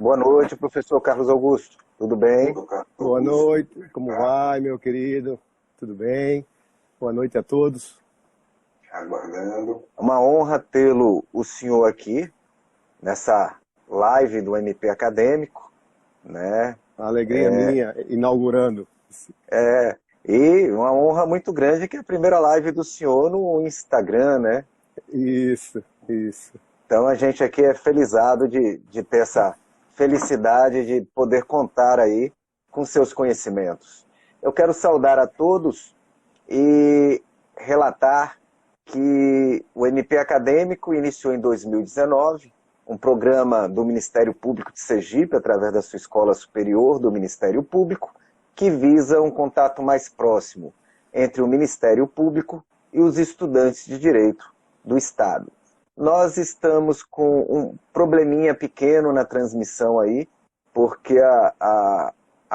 Boa noite, professor Carlos Augusto. Tudo bem? Boa noite, como vai, meu querido? Tudo bem? Boa noite a todos. Aguardando. Uma honra tê-lo, o senhor aqui, nessa live do MP Acadêmico, né? A alegria minha, inaugurando. E uma honra muito grande que é a primeira live do senhor no Instagram, né? Isso. Então a gente aqui é felizado de ter essa felicidade de poder contar aí com seus conhecimentos. Eu quero saudar a todos e relatar que o MP Acadêmico iniciou em 2019 um programa do Ministério Público de Sergipe, através da sua Escola Superior do Ministério Público, que visa um contato mais próximo entre o Ministério Público e os estudantes de Direito do Estado. Nós estamos com um probleminha pequeno na transmissão aí, porque a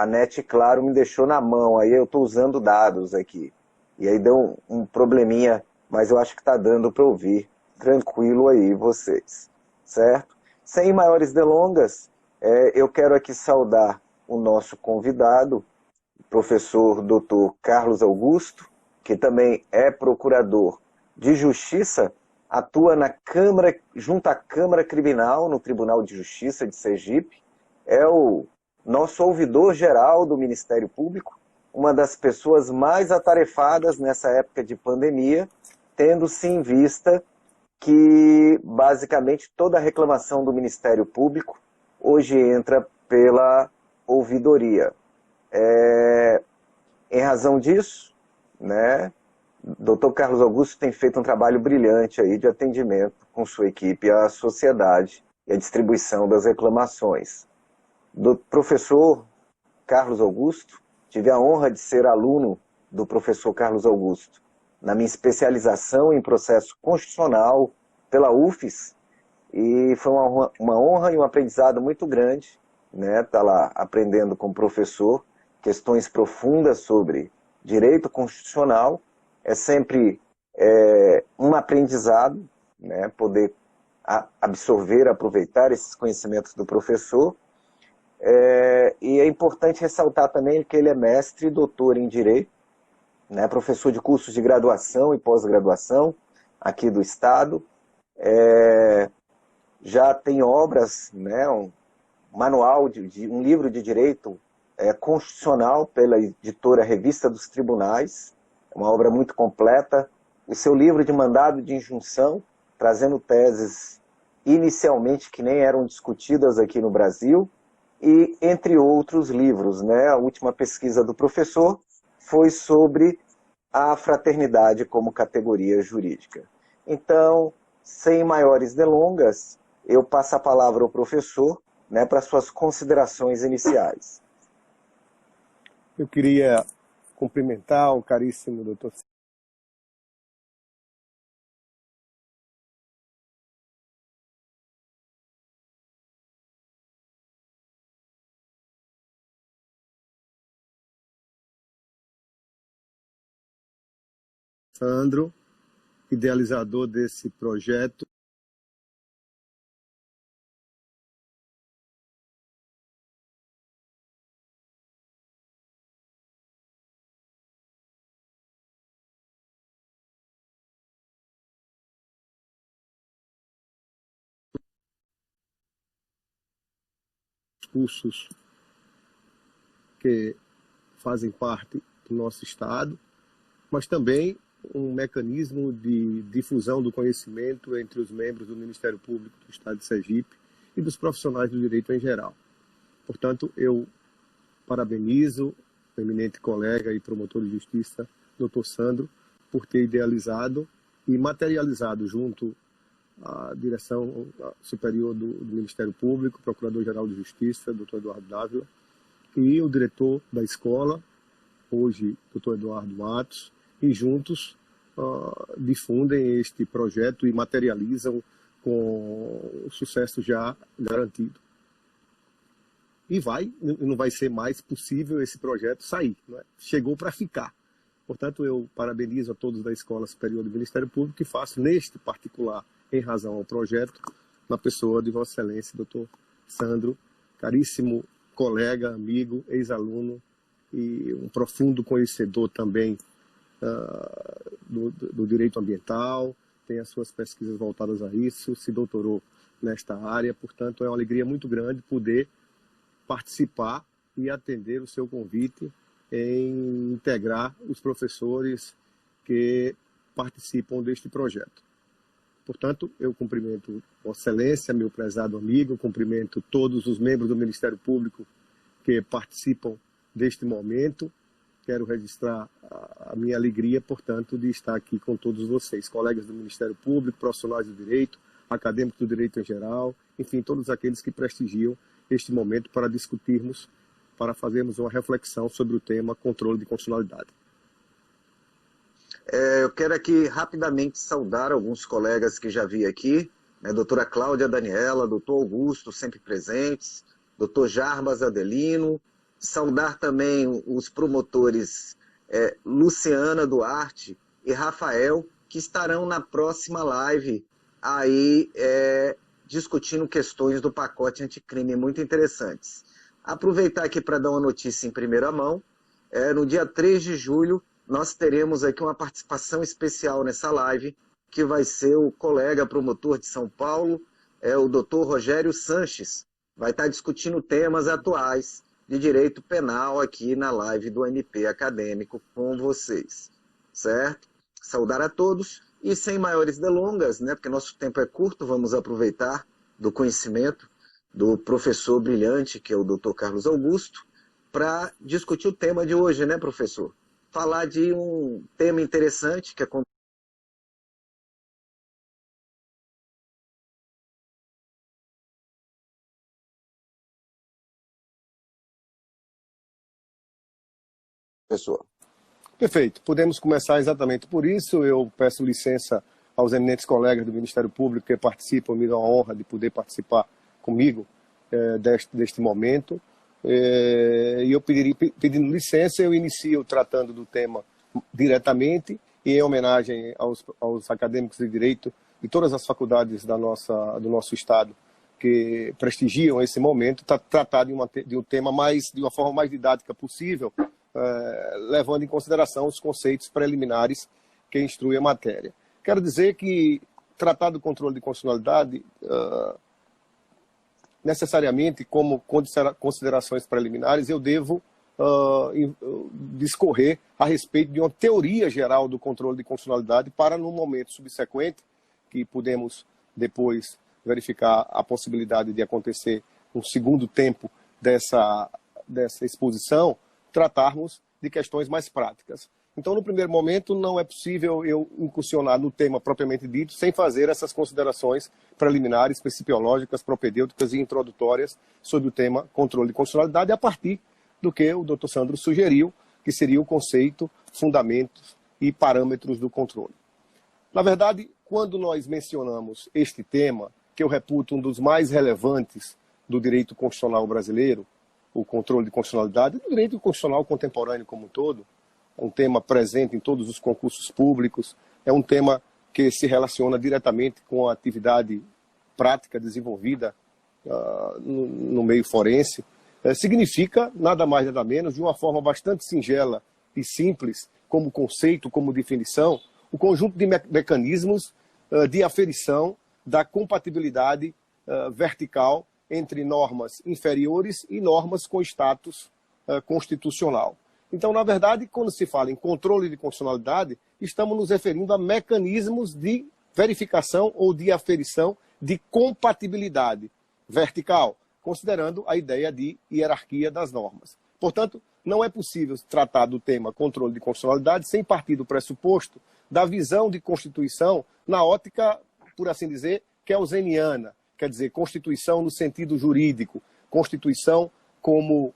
NET Claro me deixou na mão, aí eu estou usando dados aqui. E aí deu um probleminha, mas eu acho que está dando para ouvir tranquilo aí vocês, certo? Sem maiores delongas, eu quero aqui saudar o nosso convidado, o professor Dr. Carlos Augusto, que também é procurador de Justiça, atua na Câmara, junto à Câmara Criminal, no Tribunal de Justiça de Sergipe, é o nosso ouvidor geral do Ministério Público, uma das pessoas mais atarefadas nessa época de pandemia, tendo-se em vista que, basicamente, toda a reclamação do Ministério Público hoje entra pela ouvidoria. Em razão disso, né, Dr. Carlos Augusto tem feito um trabalho brilhante aí de atendimento com sua equipe à sociedade e à distribuição das reclamações. Do professor Carlos Augusto, tive a honra de ser aluno do professor Carlos Augusto na minha especialização em processo constitucional pela UFES, e foi uma honra e um aprendizado muito grande, né, estar lá aprendendo com o professor questões profundas sobre direito constitucional. É sempre um aprendizado, né, poder absorver, aproveitar esses conhecimentos do professor. E é importante ressaltar também que ele é mestre e doutor em Direito, né, professor de cursos de graduação e pós-graduação aqui do Estado. Já tem obras, né, um manual, um livro de Direito constitucional pela editora Revista dos Tribunais, uma obra muito completa. O seu livro de mandado de injunção, trazendo teses inicialmente que nem eram discutidas aqui no Brasil, e entre outros livros, né? A última pesquisa do professor foi sobre a fraternidade como categoria jurídica. Então, sem maiores delongas, eu passo a palavra ao professor, né, para suas considerações iniciais. Eu queria cumprimentar o caríssimo doutor Sandro, idealizador desse projeto. Cursos que fazem parte do nosso Estado, mas também um mecanismo de difusão do conhecimento entre os membros do Ministério Público do Estado de Sergipe e dos profissionais do direito em geral. Portanto, eu parabenizo o eminente colega e promotor de justiça, Dr. Sandro, por ter idealizado e materializado junto à direção superior do Ministério Público, Procurador-Geral de Justiça, Dr. Eduardo Dávila, e o diretor da escola, hoje Dr. Eduardo Matos, e juntos difundem este projeto e materializam com o sucesso já garantido. E não vai ser mais possível esse projeto sair, não é? Chegou para ficar. Portanto, eu parabenizo a todos da Escola Superior do Ministério Público e faço neste particular, em razão ao projeto, na pessoa de Vossa Excelência, Dr. Sandro caríssimo colega, amigo, ex-aluno e um profundo conhecedor também do direito ambiental, tem as suas pesquisas voltadas a isso, se doutorou nesta área, portanto é uma alegria muito grande poder participar e atender o seu convite em integrar os professores que participam deste projeto. Portanto, eu cumprimento Vossa Excelência, meu prezado amigo, cumprimento todos os membros do Ministério Público que participam deste momento. Quero registrar a minha alegria, portanto, de estar aqui com todos vocês, colegas do Ministério Público, profissionais do direito, acadêmicos do direito em geral, enfim, todos aqueles que prestigiam este momento para discutirmos, para fazermos uma reflexão sobre o tema controle de constitucionalidade. Eu quero aqui rapidamente saudar alguns colegas que já vi aqui, né, doutora Cláudia Daniela, doutor Augusto, sempre presentes, doutor Jarbas Adelino, saudar também os promotores Luciana Duarte e Rafael, que estarão na próxima live aí discutindo questões do pacote anticrime muito interessantes. Aproveitar aqui para dar uma notícia em primeira mão, no dia 3 de julho, nós teremos aqui uma participação especial nessa live, que vai ser o colega promotor de São Paulo, o doutor Rogério Sanches, vai estar discutindo temas atuais de direito penal aqui na live do MP Acadêmico com vocês, certo? Saudar a todos e sem maiores delongas, né, porque nosso tempo é curto, vamos aproveitar do conhecimento do professor brilhante, que é o doutor Carlos Augusto, para discutir o tema de hoje, né, professor? Falar de um tema interessante que é professor. Perfeito. Podemos começar exatamente por isso. Eu peço licença aos eminentes colegas do Ministério Público que participam, me dão a honra de poder participar comigo deste momento. E eu pedindo licença, eu inicio tratando do tema diretamente e em homenagem aos acadêmicos de direito de todas as faculdades do nosso estado que prestigiam esse momento, tratar de um tema de uma forma mais didática possível, levando em consideração os conceitos preliminares que instruem a matéria. Quero dizer que tratar do controle de constitucionalidade necessariamente como considerações preliminares, eu devo discorrer a respeito de uma teoria geral do controle de constitucionalidade para, no momento subsequente, que podemos depois verificar a possibilidade de acontecer um segundo tempo dessa exposição, tratarmos de questões mais práticas. Então, no primeiro momento, não é possível eu incursionar no tema propriamente dito sem fazer essas considerações preliminares, principiológicas, propedêuticas e introdutórias sobre o tema controle de constitucionalidade, a partir do que o Dr. Sandro sugeriu, que seria o conceito, fundamentos e parâmetros do controle. Na verdade, quando nós mencionamos este tema, que eu reputo um dos mais relevantes do direito constitucional brasileiro, o controle de constitucionalidade, do direito constitucional contemporâneo como um todo, um tema presente em todos os concursos públicos, é um tema que se relaciona diretamente com a atividade prática desenvolvida no meio forense, significa nada mais nada menos, de uma forma bastante singela e simples, como conceito, como definição, o conjunto de mecanismos de aferição da compatibilidade vertical entre normas inferiores e normas com status constitucional. Então, na verdade, quando se fala em controle de constitucionalidade, estamos nos referindo a mecanismos de verificação ou de aferição de compatibilidade vertical, considerando a ideia de hierarquia das normas. Portanto, não é possível tratar do tema controle de constitucionalidade sem partir do pressuposto da visão de Constituição na ótica, por assim dizer, kelseniana, quer dizer, Constituição no sentido jurídico, Constituição como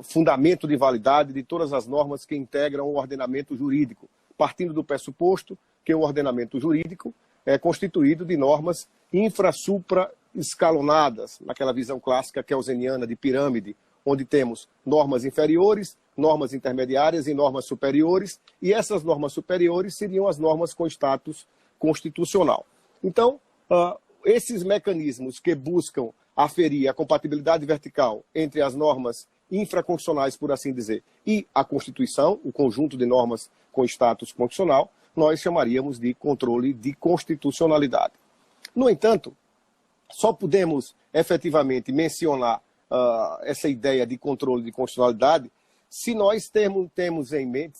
fundamento de validade de todas as normas que integram o ordenamento jurídico, partindo do pressuposto que o ordenamento jurídico é constituído de normas infra-supra-escalonadas, naquela visão clássica kelseniana de pirâmide, onde temos normas inferiores, normas intermediárias e normas superiores, e essas normas superiores seriam as normas com status constitucional. Então, esses mecanismos que buscam aferir a compatibilidade vertical entre as normas infraconstitucionais, por assim dizer, e a Constituição, o conjunto de normas com status constitucional, nós chamaríamos de controle de constitucionalidade. No entanto, só podemos efetivamente mencionar essa ideia de controle de constitucionalidade se nós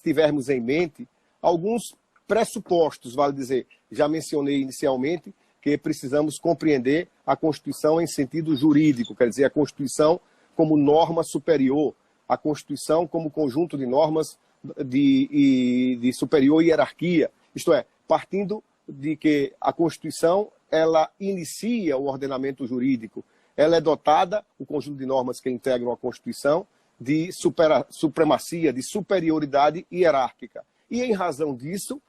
tivermos em mente alguns pressupostos, vale dizer. Já mencionei inicialmente que precisamos compreender a Constituição em sentido jurídico, quer dizer, a Constituição como norma superior, a Constituição como conjunto de normas de superior hierarquia, isto é, partindo de que a Constituição ela inicia o ordenamento jurídico, ela é dotada, o conjunto de normas que integram a Constituição, de supremacia, de superioridade hierárquica. E, em razão disso,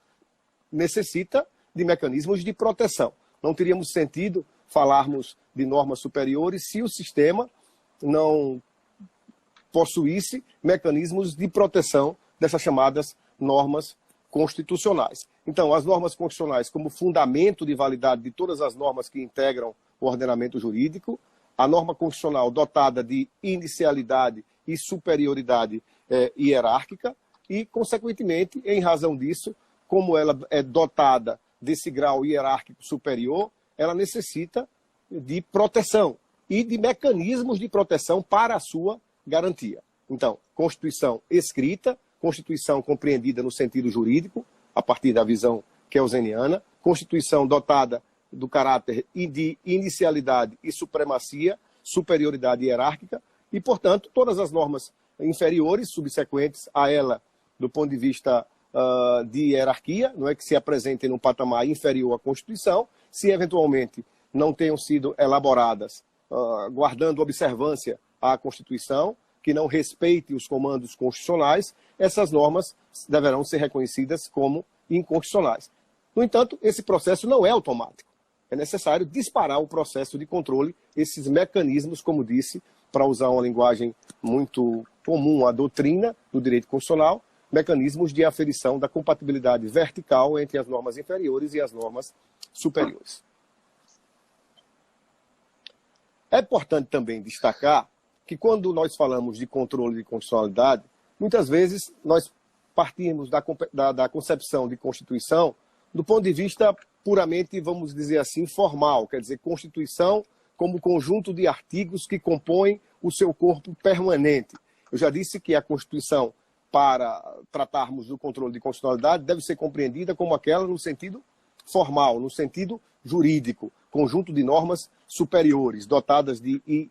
necessita de mecanismos de proteção. Não teríamos sentido falarmos de normas superiores se o sistema não possuísse mecanismos de proteção dessas chamadas normas constitucionais. Então, as normas constitucionais como fundamento de validade de todas as normas que integram o ordenamento jurídico, a norma constitucional dotada de inicialidade e superioridade hierárquica e, consequentemente, em razão disso, como ela é dotada desse grau hierárquico superior, ela necessita de proteção e de mecanismos de proteção para a sua garantia. Então, Constituição escrita, Constituição compreendida no sentido jurídico, a partir da visão kelseniana, Constituição dotada do caráter de inicialidade e supremacia, superioridade hierárquica, e, portanto, todas as normas inferiores, subsequentes a ela, do ponto de vista de hierarquia, não é que se apresentem num patamar inferior à Constituição, se eventualmente não tenham sido elaboradas guardando observância à Constituição, que não respeite os comandos constitucionais, essas normas deverão ser reconhecidas como inconstitucionais. No entanto, esse processo não é automático. É necessário disparar o processo de controle, esses mecanismos, como disse, para usar uma linguagem muito comum à doutrina do direito constitucional, mecanismos de aferição da compatibilidade vertical entre as normas inferiores e as normas superiores. É importante também destacar que quando nós falamos de controle de constitucionalidade, muitas vezes nós partimos da concepção de Constituição do ponto de vista puramente, vamos dizer assim, formal, quer dizer, Constituição como conjunto de artigos que compõem o seu corpo permanente. Eu já disse que a Constituição, para tratarmos do controle de constitucionalidade, deve ser compreendida como aquela no sentido formal, no sentido jurídico, conjunto de normas superiores, dotadas de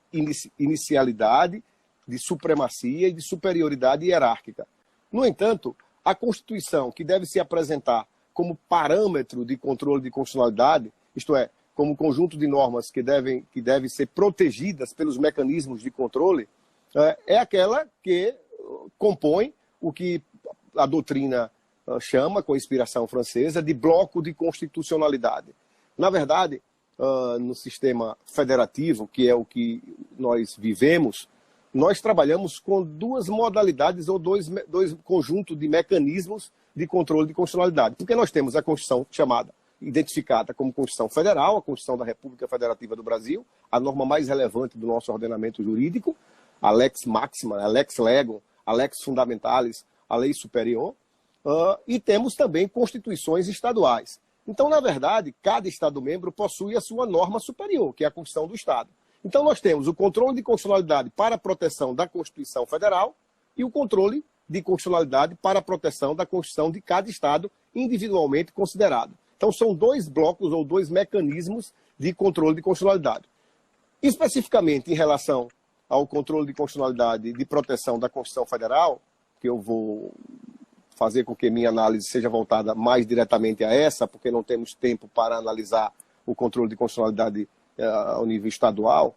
inicialidade, de supremacia e de superioridade hierárquica. No entanto, a Constituição, que deve se apresentar como parâmetro de controle de constitucionalidade, isto é, como conjunto de normas que devem ser protegidas pelos mecanismos de controle, é aquela que compõe o que a doutrina chama, com inspiração francesa, de bloco de constitucionalidade. Na verdade, no sistema federativo, que é o que nós vivemos, nós trabalhamos com duas modalidades ou dois conjuntos de mecanismos de controle de constitucionalidade. Porque nós temos a Constituição identificada como Constituição Federal, a Constituição da República Federativa do Brasil, a norma mais relevante do nosso ordenamento jurídico, a Lex Máxima, a Lex Legum, a Lex Fundamentalis, a Lei Superior, e temos também constituições estaduais. Então, na verdade, cada Estado-membro possui a sua norma superior, que é a Constituição do Estado. Então, nós temos o controle de constitucionalidade para a proteção da Constituição Federal e o controle de constitucionalidade para a proteção da Constituição de cada Estado individualmente considerado. Então, são dois blocos ou dois mecanismos de controle de constitucionalidade. Especificamente em relação ao controle de constitucionalidade e de proteção da Constituição Federal, que eu vou fazer com que minha análise seja voltada mais diretamente a essa, porque não temos tempo para analisar o controle de constitucionalidade ao nível estadual.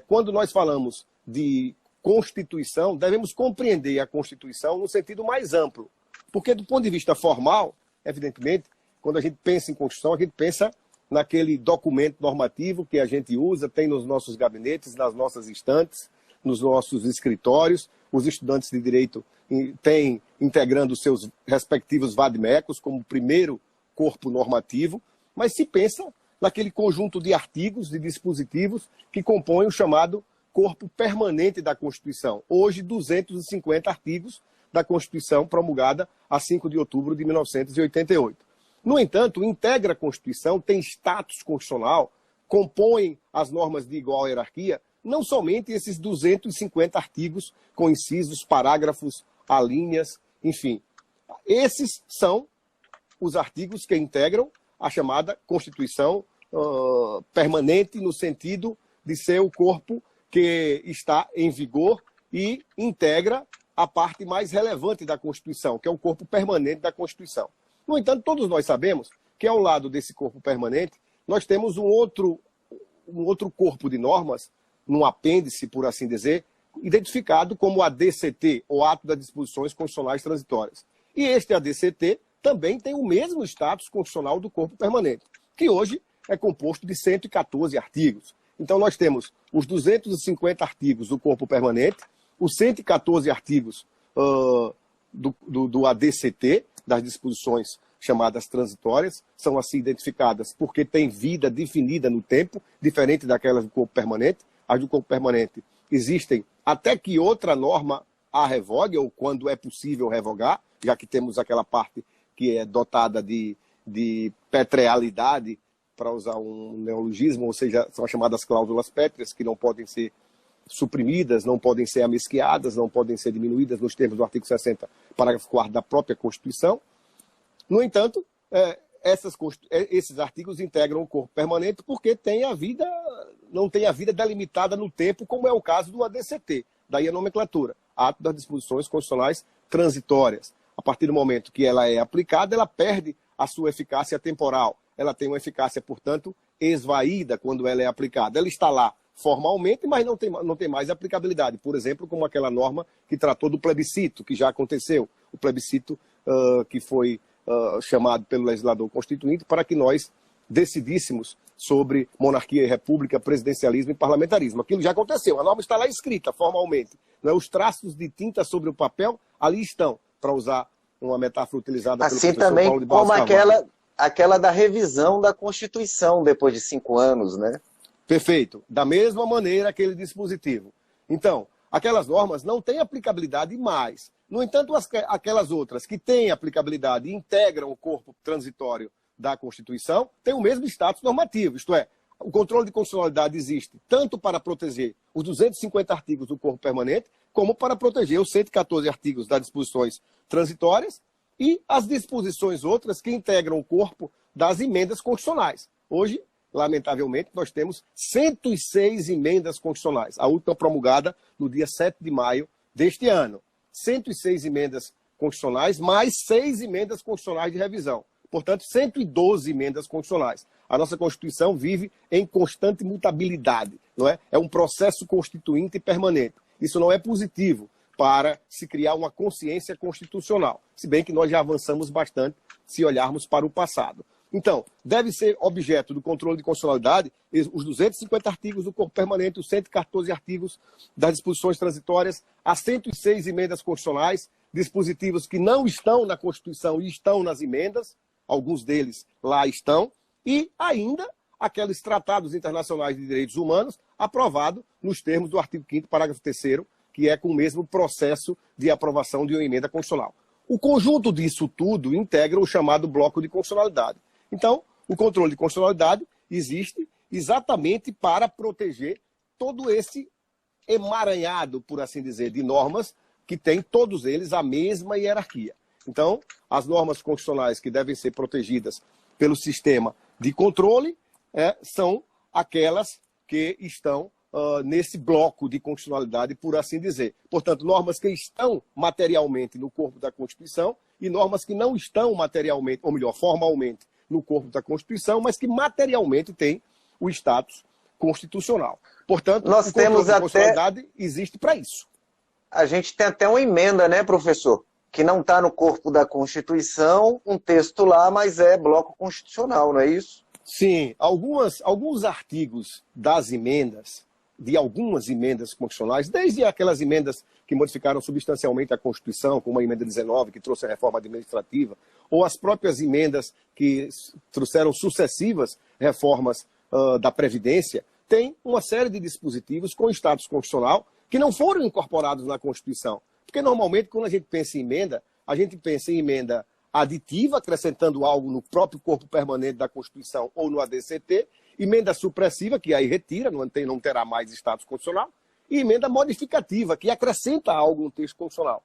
Quando nós falamos de Constituição, devemos compreender a Constituição no sentido mais amplo, porque do ponto de vista formal, evidentemente, quando a gente pensa em Constituição, a gente pensa naquele documento normativo que a gente usa, tem nos nossos gabinetes, nas nossas estantes, nos nossos escritórios. Os estudantes de Direito têm integrando os seus respectivos vademecums como primeiro corpo normativo, mas se pensa naquele conjunto de artigos, de dispositivos que compõem o chamado corpo permanente da Constituição. Hoje, 250 artigos da Constituição promulgada a 5 de outubro de 1988. No entanto, integra a Constituição, tem status constitucional, compõe as normas de igual hierarquia, não somente esses 250 artigos com incisos, parágrafos, alíneas, enfim. Esses são os artigos que integram a chamada Constituição permanente, no sentido de ser o corpo que está em vigor e integra a parte mais relevante da Constituição, que é o corpo permanente da Constituição. No entanto, todos nós sabemos que ao lado desse corpo permanente, nós temos um outro corpo de normas, num apêndice, por assim dizer, identificado como ADCT, ou Ato das Disposições Constitucionais Transitórias. E este ADCT também tem o mesmo status constitucional do corpo permanente, que hoje é composto de 114 artigos. Então nós temos os 250 artigos do corpo permanente, os 114 artigos do ADCT, das disposições chamadas transitórias, são assim identificadas porque têm vida definida no tempo, diferente daquelas do corpo permanente. As do corpo permanente existem até que outra norma a revogue, ou quando é possível revogar, já que temos aquela parte que é dotada de petrealidade, para usar um neologismo, ou seja, são as chamadas cláusulas pétreas, que não podem ser suprimidas, não podem ser amnisquiadas, não podem ser diminuídas nos termos do artigo 60, parágrafo 4º da própria Constituição. No entanto, esses artigos integram o corpo permanente porque não tem a vida delimitada no tempo, como é o caso do ADCT, daí a nomenclatura, Ato das Disposições Constitucionais Transitórias. A partir do momento que ela é aplicada, ela perde a sua eficácia temporal. Ela tem uma eficácia, portanto, esvaída quando ela é aplicada. Ela está lá formalmente, mas não tem mais aplicabilidade. Por exemplo, como aquela norma que tratou do plebiscito, que já aconteceu. O plebiscito que foi chamado pelo legislador constituinte para que nós decidíssemos sobre monarquia e república, presidencialismo e parlamentarismo. Aquilo já aconteceu. A norma está lá escrita formalmente. Os traços de tinta sobre o papel ali estão, para usar uma metáfora utilizada pelo assim professor também Paulo de Barros como Carvalho. aquela da revisão da Constituição depois de 5 anos, né? Perfeito. Da mesma maneira, aquele dispositivo. Então, aquelas normas não têm aplicabilidade mais. No entanto, aquelas outras que têm aplicabilidade e integram o corpo transitório da Constituição têm o mesmo status normativo. Isto é, o controle de constitucionalidade existe tanto para proteger os 250 artigos do corpo permanente, como para proteger os 114 artigos das disposições transitórias e as disposições outras que integram o corpo das emendas constitucionais. Hoje, lamentavelmente, nós temos 106 emendas constitucionais, a última promulgada no dia 7 de maio deste ano. 106 emendas constitucionais, mais 6 emendas constitucionais de revisão. Portanto, 112 emendas constitucionais. A nossa Constituição vive em constante mutabilidade, não é? É um processo constituinte permanente. Isso não é positivo para se criar uma consciência constitucional, se bem que nós já avançamos bastante se olharmos para o passado. Então, deve ser objeto do controle de constitucionalidade os 250 artigos do corpo permanente, os 114 artigos das disposições transitórias, as 106 emendas constitucionais, dispositivos que não estão na Constituição e estão nas emendas, alguns deles lá estão, e ainda aqueles tratados internacionais de direitos humanos aprovados nos termos do artigo 5º, parágrafo 3º, que é com o mesmo processo de aprovação de uma emenda constitucional. O conjunto disso tudo integra o chamado bloco de constitucionalidade. Então, o controle de constitucionalidade existe exatamente para proteger todo esse emaranhado, por assim dizer, de normas que têm todos eles a mesma hierarquia. Então, as normas constitucionais que devem ser protegidas pelo sistema de controle são aquelas que estão nesse bloco de constitucionalidade, por assim dizer. Portanto, normas que estão materialmente no corpo da Constituição e normas que não estão materialmente, ou melhor, formalmente, no corpo da Constituição, mas que materialmente têm o status constitucional. Portanto, nós o controle temos de constitucionalidade existe para isso. A gente tem até uma emenda, né, professor? Que não está no corpo da Constituição, um texto lá, mas é bloco constitucional, não é isso? Sim, alguns artigos das emendas de algumas emendas constitucionais, desde aquelas emendas que modificaram substancialmente a Constituição, como a emenda 19, que trouxe a reforma administrativa, ou as próprias emendas que trouxeram sucessivas reformas da Previdência, tem uma série de dispositivos com status constitucional que não foram incorporados na Constituição. Porque, normalmente, quando a gente pensa em emenda, a gente pensa em emenda aditiva, acrescentando algo no próprio corpo permanente da Constituição ou no ADCT, emenda supressiva, que aí retira, não terá mais status constitucional, e emenda modificativa, que acrescenta algo no texto constitucional.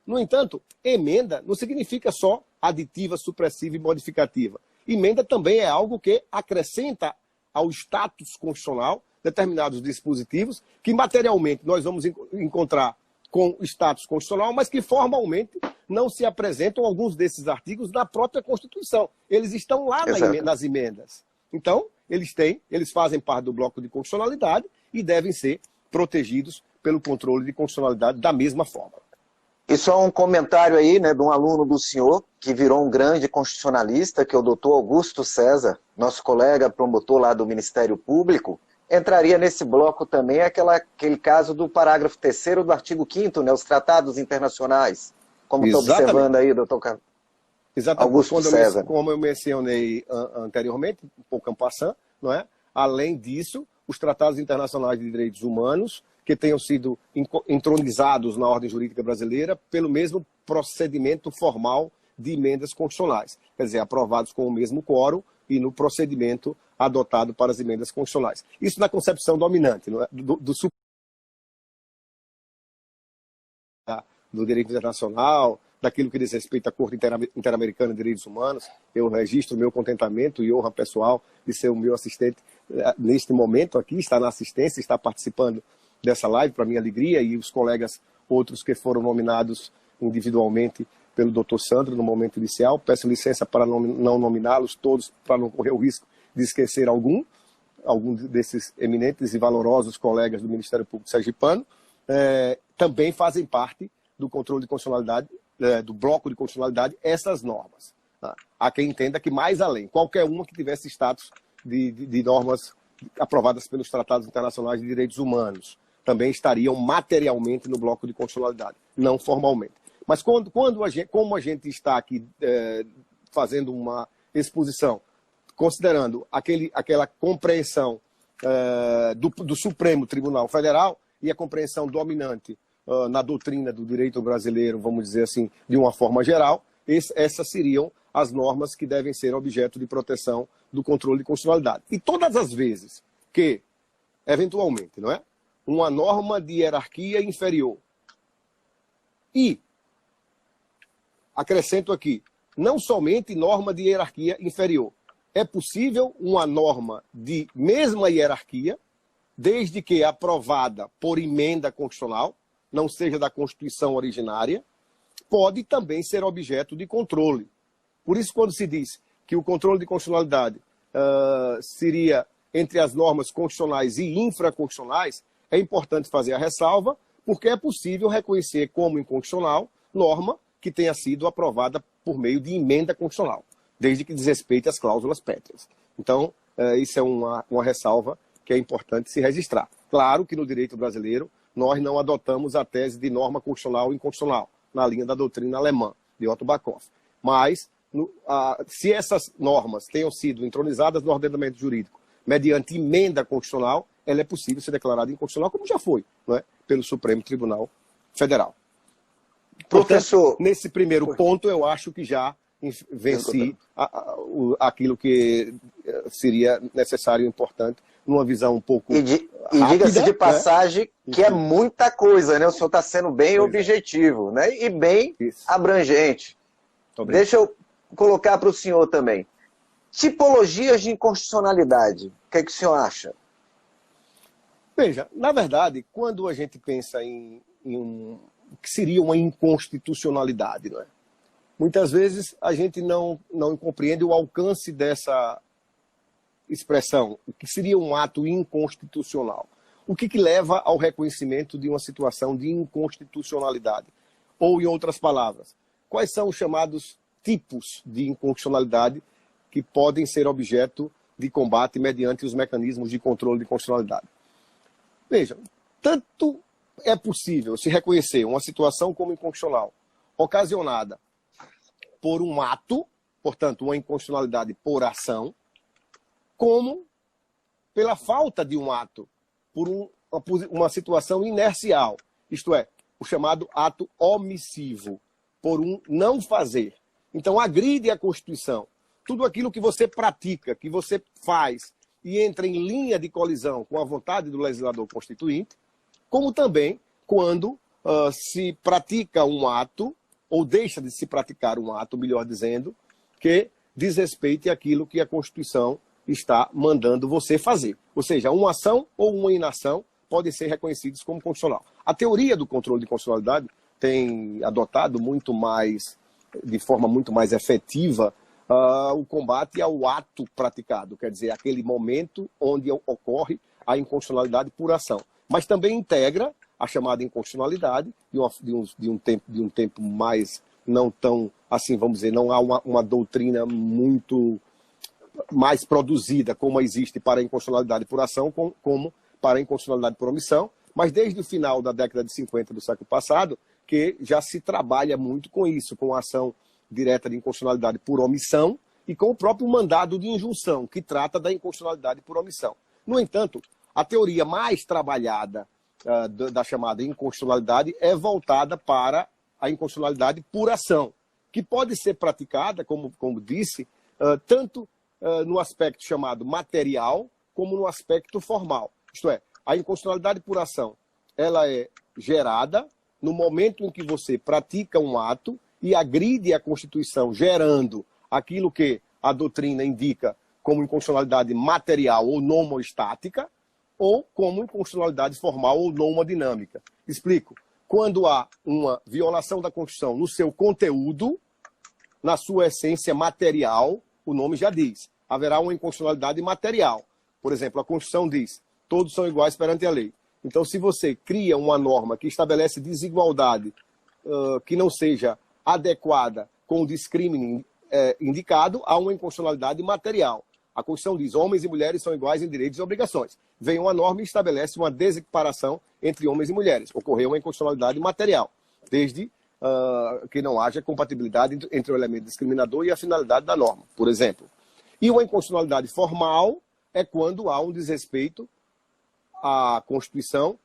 No entanto, emenda não significa só aditiva, supressiva e modificativa. Emenda também é algo que acrescenta ao status constitucional determinados dispositivos que materialmente nós vamos encontrar com status constitucional, mas que formalmente não se apresentam alguns desses artigos na própria Constituição. Eles estão lá nas emendas. Então, eles fazem parte do bloco de constitucionalidade e devem ser protegidos pelo controle de constitucionalidade da mesma forma. E só um comentário aí, né, de um aluno do senhor, que virou um grande constitucionalista, que é o doutor Augusto César, nosso colega promotor lá do Ministério Público. Entraria nesse bloco também aquele caso do parágrafo 3º do artigo 5º, né, os tratados internacionais, como está observando aí, doutor Augusto César. Como eu mencionei anteriormente, um pouco en passant, não é? Além disso, os tratados internacionais de direitos humanos, que tenham sido entronizados na ordem jurídica brasileira pelo mesmo procedimento formal de emendas constitucionais, quer dizer, aprovados com o mesmo quórum e no procedimento adotado para as emendas constitucionais. Isso na concepção dominante, não é? Do direito internacional, daquilo que diz respeito à Corte Interamericana de Direitos Humanos. Eu registro o meu contentamento e honra pessoal de ser o meu assistente neste momento aqui, está na assistência, está participando dessa live, para minha alegria, e os colegas outros que foram nominados individualmente pelo Dr. Sandro no momento inicial. Peço licença para não nominá-los todos, para não correr o risco de esquecer algum desses eminentes e valorosos colegas do Ministério Público Sergipano. Também fazem parte do controle de constitucionalidade, do bloco de constitucionalidade, essas normas. Há quem entenda que mais além, qualquer uma que tivesse status de normas aprovadas pelos tratados internacionais de direitos humanos, também estariam materialmente no bloco de constitucionalidade, não formalmente. Mas como a gente está aqui fazendo uma exposição, considerando aquela compreensão do Supremo Tribunal Federal e a compreensão dominante na doutrina do direito brasileiro, vamos dizer assim, de uma forma geral, essas seriam as normas que devem ser objeto de proteção do controle de constitucionalidade. E todas as vezes que, eventualmente, não é, uma norma de hierarquia inferior, e, acrescento aqui, não somente norma de hierarquia inferior, é possível uma norma de mesma hierarquia, desde que aprovada por emenda constitucional, não seja da Constituição originária, pode também ser objeto de controle. Por isso, quando se diz que o controle de constitucionalidade seria entre as normas constitucionais e infraconstitucionais, é importante fazer a ressalva, porque é possível reconhecer como inconstitucional norma que tenha sido aprovada por meio de emenda constitucional, desde que desrespeite as cláusulas pétreas. Então, isso é uma ressalva que é importante se registrar. Claro que no direito brasileiro nós não adotamos a tese de norma constitucional e inconstitucional, na linha da doutrina alemã, de Otto Bachoff. Mas, se essas normas tenham sido entronizadas no ordenamento jurídico mediante emenda constitucional, ela é possível ser declarada inconstitucional, como já foi, não é? Pelo Supremo Tribunal Federal. Professor, portanto, nesse primeiro ponto, eu acho que já venci aquilo que seria necessário e importante, numa visão um pouco E diga-se de passagem, né, que é muita coisa, né? O senhor está sendo bem objetivo, né? E bem abrangente. Deixa eu colocar para o senhor também. Tipologias de inconstitucionalidade, o que o senhor acha? Veja, na verdade, quando a gente pensa em o que seria uma inconstitucionalidade, não é? Muitas vezes a gente não compreende o alcance dessa expressão, o que seria um ato inconstitucional. O que leva ao reconhecimento de uma situação de inconstitucionalidade? Ou, em outras palavras, quais são os chamados tipos de inconstitucionalidade que podem ser objeto de combate mediante os mecanismos de controle de constitucionalidade? Veja, tanto é possível se reconhecer uma situação como inconstitucional ocasionada por um ato, portanto, uma inconstitucionalidade por ação, como pela falta de um ato, por uma situação inercial, isto é, o chamado ato omissivo, por um não fazer. Então, agride a Constituição. Tudo aquilo que você pratica, que você faz e entra em linha de colisão com a vontade do legislador constituinte, como também quando se pratica um ato, ou deixa de se praticar um ato, melhor dizendo, que desrespeite aquilo que a Constituição está mandando você fazer. Ou seja, uma ação ou uma inação podem ser reconhecidos como constitucional. A teoria do controle de constitucionalidade tem adotado muito mais, de forma muito mais efetiva, o combate ao ato praticado, quer dizer, aquele momento onde ocorre a inconstitucionalidade por ação. Mas também integra a chamada inconstitucionalidade de um tempo mais, não tão, assim, vamos dizer, não há uma doutrina muito mais produzida como existe para a inconstitucionalidade por ação, como para a inconstitucionalidade por omissão, mas desde o final da década de 50 do século passado, que já se trabalha muito com isso, com a ação direta de inconstitucionalidade por omissão e com o próprio mandado de injunção, que trata da inconstitucionalidade por omissão. No entanto, a teoria mais trabalhada da chamada inconstitucionalidade é voltada para a inconstitucionalidade por ação, que pode ser praticada, como disse, tanto no aspecto chamado material, como no aspecto formal. Isto é, a inconstitucionalidade por ação, ela é gerada no momento em que você pratica um ato e agride a Constituição, gerando aquilo que a doutrina indica como inconstitucionalidade material ou nomoestática, ou como inconstitucionalidade formal ou nomodinâmica. Explico. Quando há uma violação da Constituição no seu conteúdo, na sua essência material, o nome já diz, haverá uma inconstitucionalidade material. Por exemplo, a Constituição diz, todos são iguais perante a lei. Então, se você cria uma norma que estabelece desigualdade que não seja adequada com o discrimine indicado, há uma inconstitucionalidade material. A Constituição diz, homens e mulheres são iguais em direitos e obrigações. Vem uma norma e estabelece uma desequiparação entre homens e mulheres. Ocorreu uma inconstitucionalidade material, desde que não haja compatibilidade entre o elemento discriminador e a finalidade da norma, por exemplo. E uma inconstitucionalidade formal é quando há um desrespeito à Constituição,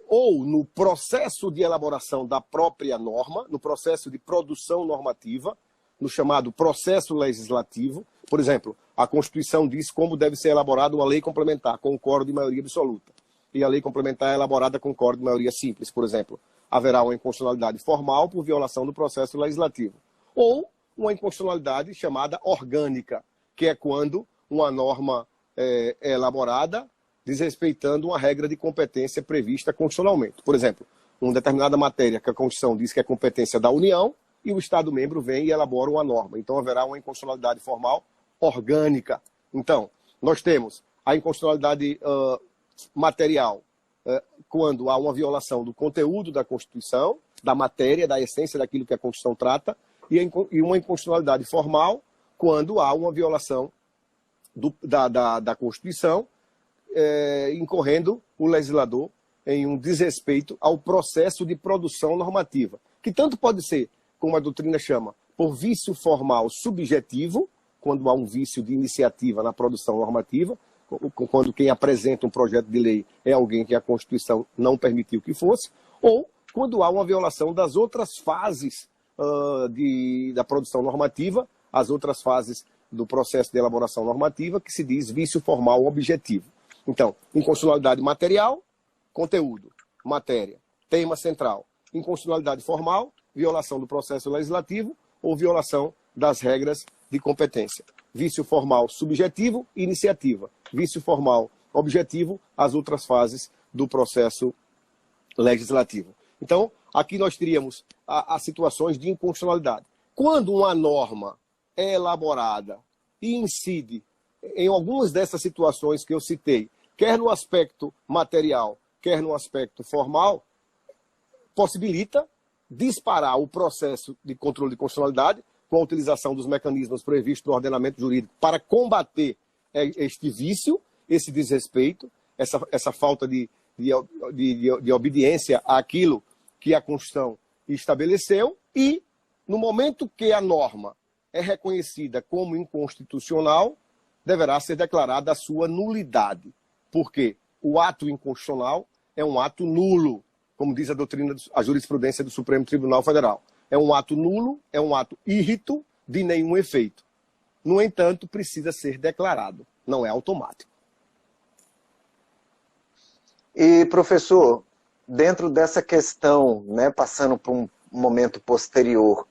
ou no processo de elaboração da própria norma, no processo de produção normativa, no chamado processo legislativo. Por exemplo, a Constituição diz como deve ser elaborada uma lei complementar, com quórum de maioria absoluta. E a lei complementar é elaborada com quórum de maioria simples, por exemplo. Haverá uma inconstitucionalidade formal por violação do processo legislativo. Ou uma inconstitucionalidade chamada orgânica, que é quando uma norma é elaborada desrespeitando uma regra de competência prevista constitucionalmente. Por exemplo, uma determinada matéria que a Constituição diz que é competência da União e o Estado-membro vem e elabora uma norma. Então haverá uma inconstitucionalidade formal orgânica. Então, nós temos a inconstitucionalidade material quando há uma violação do conteúdo da Constituição, da matéria, da essência daquilo que a Constituição trata, e uma inconstitucionalidade formal quando há uma violação da Constituição, incorrendo o legislador em um desrespeito ao processo de produção normativa, que tanto pode ser, como a doutrina chama, por vício formal subjetivo, quando há um vício de iniciativa na produção normativa, quando quem apresenta um projeto de lei é alguém que a Constituição não permitiu que fosse, ou quando há uma violação das outras fases da produção normativa, as outras fases do processo de elaboração normativa, que se diz vício formal objetivo. Então, inconstitucionalidade material, conteúdo, matéria, tema central. Inconstitucionalidade formal, violação do processo legislativo ou violação das regras de competência. Vício formal subjetivo, iniciativa. Vício formal objetivo, as outras fases do processo legislativo. Então, aqui nós teríamos as situações de inconstitucionalidade. Quando uma norma é elaborada e incide em algumas dessas situações que eu citei, quer no aspecto material, quer no aspecto formal, possibilita disparar o processo de controle de constitucionalidade com a utilização dos mecanismos previstos no ordenamento jurídico para combater este vício, esse desrespeito, essa falta de de obediência àquilo que a Constituição estabeleceu e, no momento que a norma é reconhecida como inconstitucional, deverá ser declarada a sua nulidade. Porque o ato inconstitucional é um ato nulo, como diz a jurisprudência do Supremo Tribunal Federal. É um ato nulo, é um ato írrito, de nenhum efeito. No entanto, precisa ser declarado, não é automático. E, professor, dentro dessa questão, né, passando por um momento posterior,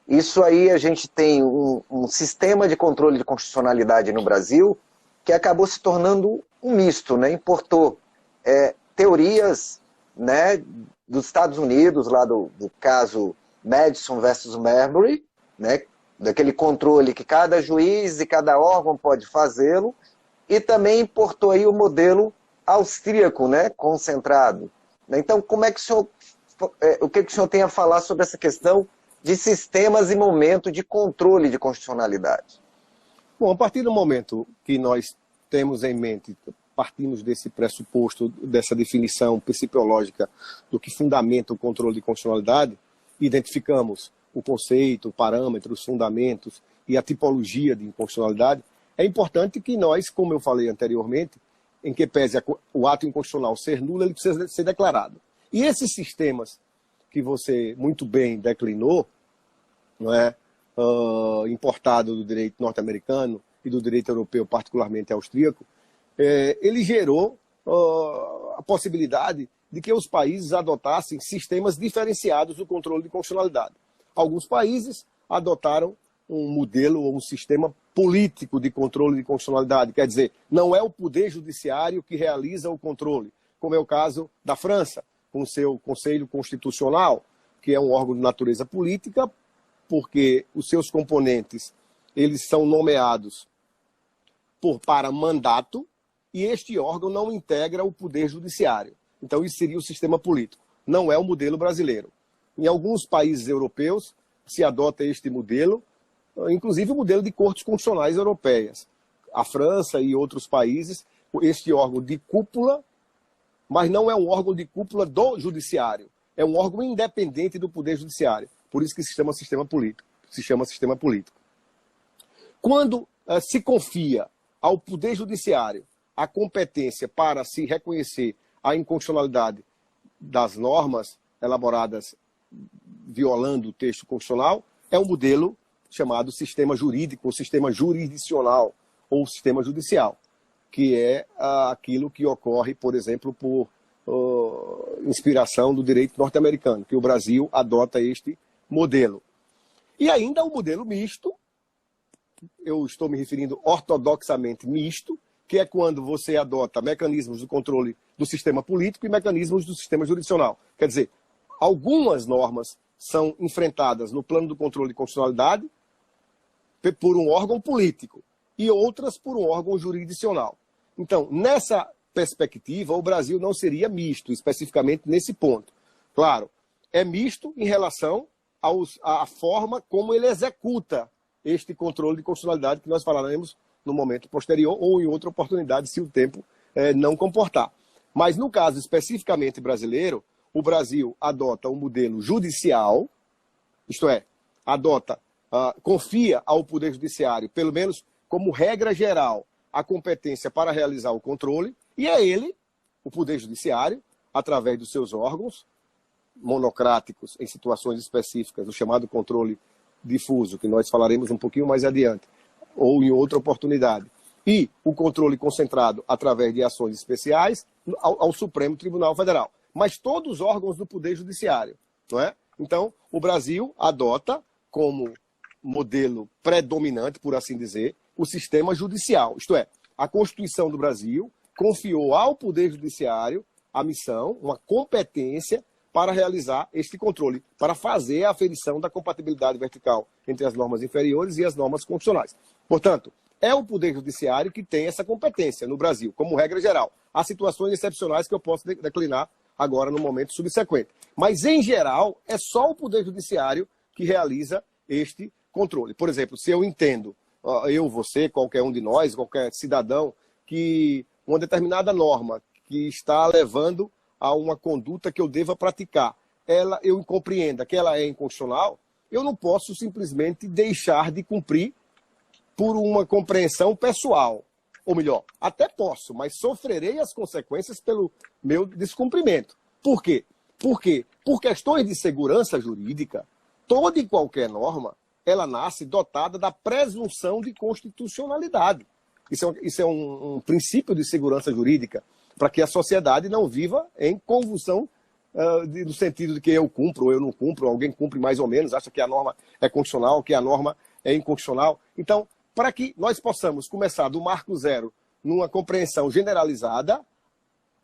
isso aí a gente tem um sistema de controle de constitucionalidade no Brasil que acabou se tornando um misto, né? Importou teorias, né, dos Estados Unidos, lá do caso Madison versus Marbury, né, daquele controle que cada juiz e cada órgão pode fazê-lo, e também importou aí o modelo austríaco, né, concentrado. Então, como é que o que o senhor tem a falar sobre essa questão de sistemas e momento de controle de constitucionalidade? Bom, a partir do momento que nós temos em mente, partimos desse pressuposto, dessa definição psicológica do que fundamenta o controle de constitucionalidade, identificamos o conceito, o parâmetro, os fundamentos e a tipologia de inconstitucionalidade, é importante que nós, como eu falei anteriormente, em que pese o ato inconstitucional ser nulo, ele precisa ser declarado. E esses sistemas que você muito bem declinou, não é, importado do direito norte-americano e do direito europeu, particularmente austríaco, ele gerou a possibilidade de que os países adotassem sistemas diferenciados do controle de constitucionalidade. Alguns países adotaram um modelo ou um sistema político de controle de constitucionalidade, quer dizer, não é o poder judiciário que realiza o controle, como é o caso da França, com o seu Conselho Constitucional, que é um órgão de natureza política, porque os seus componentes eles são nomeados para mandato, e este órgão não integra o poder judiciário. Então, isso seria o sistema político. Não é o modelo brasileiro. Em alguns países europeus se adota este modelo, inclusive o modelo de cortes constitucionais europeias. A França e outros países, este órgão de cúpula, mas não é um órgão de cúpula do judiciário. É um órgão independente do poder judiciário. Por isso que se chama sistema político. Se chama sistema político. Quando se confia ao poder judiciário a competência para se reconhecer a inconstitucionalidade das normas elaboradas violando o texto constitucional, é um modelo chamado sistema jurídico, ou sistema jurisdicional, ou sistema judicial, que é aquilo que ocorre, por exemplo, por inspiração do direito norte-americano, que o Brasil adota este modelo. E ainda o modelo misto, eu estou me referindo ortodoxamente misto, que é quando você adota mecanismos do controle do sistema político e mecanismos do sistema jurisdicional. Quer dizer, algumas normas são enfrentadas no plano do controle de constitucionalidade por um órgão político e outras por um órgão jurisdicional. Então, nessa perspectiva, o Brasil não seria misto, especificamente nesse ponto. Claro, é misto em relação à forma como ele executa este controle de constitucionalidade que nós falaremos no momento posterior ou em outra oportunidade, se o tempo não comportar. Mas no caso especificamente brasileiro, o Brasil adota um modelo judicial, isto é, confia ao Poder Judiciário, pelo menos como regra geral, a competência para realizar o controle, e é ele, o Poder Judiciário, através dos seus órgãos monocráticos em situações específicas, o chamado controle difuso, que nós falaremos um pouquinho mais adiante, ou em outra oportunidade, e o controle concentrado através de ações especiais ao Supremo Tribunal Federal. Mas todos os órgãos do Poder Judiciário, não é? Então, o Brasil adota como modelo predominante, por assim dizer, o sistema judicial. Isto é, a Constituição do Brasil confiou ao Poder Judiciário a missão, uma competência para realizar este controle, para fazer a aferição da compatibilidade vertical entre as normas inferiores e as normas constitucionais. Portanto, é o Poder Judiciário que tem essa competência no Brasil, como regra geral. Há situações excepcionais que eu posso declinar agora no momento subsequente. Mas, em geral, é só o Poder Judiciário que realiza este controle. Por exemplo, se eu entendo, você, qualquer um de nós, qualquer cidadão, que uma determinada norma que está levando a uma conduta que eu deva praticar, eu compreenda que ela é inconstitucional, eu não posso simplesmente deixar de cumprir por uma compreensão pessoal. Ou melhor, até posso, mas sofrerei as consequências pelo meu descumprimento. Por quê? Porque, por questões de segurança jurídica, toda e qualquer norma, ela nasce dotada da presunção de constitucionalidade. Isso é um princípio de segurança jurídica, para que a sociedade não viva em convulsão no sentido de que eu cumpro ou eu não cumpro, alguém cumpre mais ou menos, acha que a norma é constitucional, que a norma é inconstitucional. Então, para que nós possamos começar do marco zero numa compreensão generalizada,